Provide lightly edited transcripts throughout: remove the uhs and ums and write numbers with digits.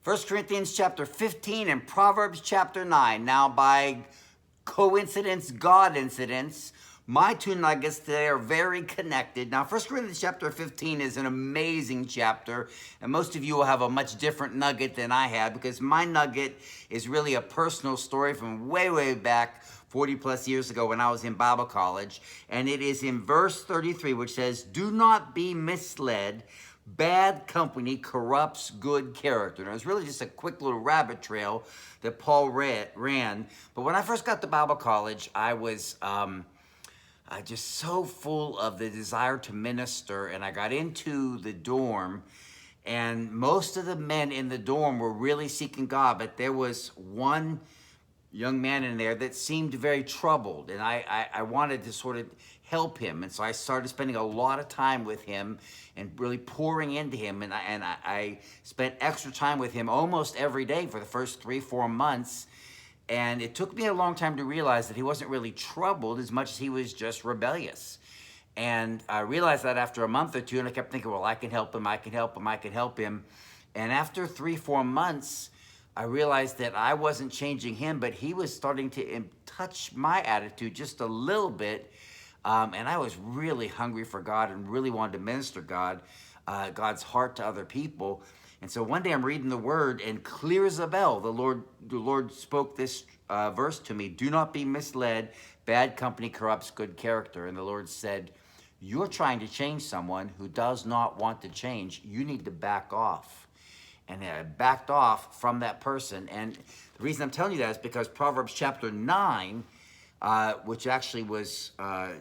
1 Corinthians chapter 15 and Proverbs chapter 9. Now, by coincidence, God incidents, my two nuggets today are very connected. Now, 1 Corinthians chapter 15 is an amazing chapter, and most of you will have a much different nugget than I have, because my nugget is really a personal story from way, way back 40 plus years ago when I was in Bible college. And it is in verse 33, which says, "Do not be misled. Bad company corrupts good character." And it was really just a quick little rabbit trail that Paul ran. But when I first got to Bible college, I was just so full of the desire to minister. And I got into the dorm, and most of the men in the dorm were really seeking God. But there was one young man in there that seemed very troubled, and I wanted to sort of help him. And so I started spending a lot of time with him and really pouring into him. And I spent extra time with him almost every day for the first 3-4 months. And it took me a long time to realize that he wasn't really troubled as much as he was just rebellious. And I realized that after a month or two, and I kept thinking, well, I can help him, I can help him, I can help him. And after 3-4 months, I realized that I wasn't changing him, but he was starting to touch my attitude just a little bit. And I was really hungry for God and really wanted to minister God's heart to other people. And so one day I'm reading the Word, and clear as a bell, the Lord spoke this verse to me: "Do not be misled. Bad company corrupts good character." And the Lord said, "You're trying to change someone who does not want to change. You need to back off." And I backed off from that person. And the reason I'm telling you that is because Proverbs chapter 9, which actually was a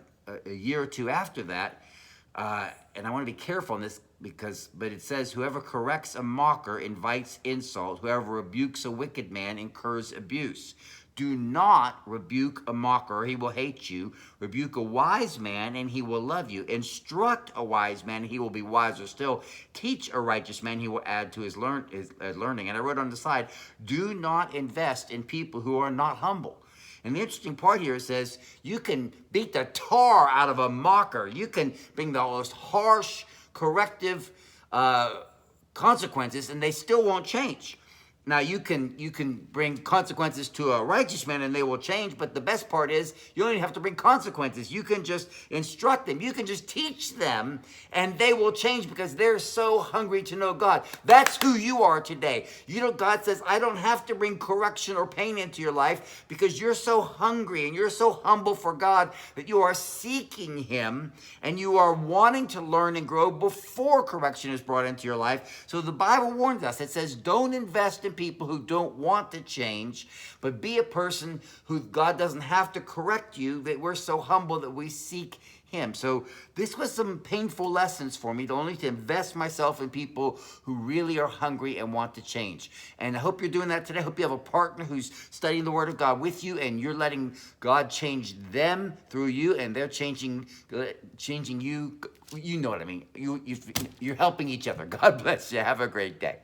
year or two after that, and I want to be careful on this, but it says, "Whoever corrects a mocker invites insult. Whoever rebukes a wicked man incurs abuse. Do not rebuke a mocker, or he will hate you. Rebuke a wise man, and he will love you. Instruct a wise man, and he will be wiser still. Teach a righteous man, he will add to his learning." And I wrote on the side, "Do not invest in people who are not humble." And the interesting part here, it says, you can beat the tar out of a mocker. You can bring the most harsh, corrective consequences, and they still won't change. Now, you can bring consequences to a righteous man and they will change, but the best part is you don't even have to bring consequences. You can just instruct them. You can just teach them, and they will change because they're so hungry to know God. That's who you are today. God says, I don't have to bring correction or pain into your life because you're so hungry and you're so humble for God that you are seeking Him and you are wanting to learn and grow before correction is brought into your life. So the Bible warns us. It says, don't invest in people who don't want to change, but be a person who God doesn't have to correct you, that we're so humble that we seek Him. So this was some painful lessons for me, only to invest myself in people who really are hungry and want to change. And I hope you're doing that today. I hope you have a partner who's studying the Word of God with you, and you're letting God change them through you, and they're changing you. You know what I mean. You're helping each other. God bless you. Have a great day.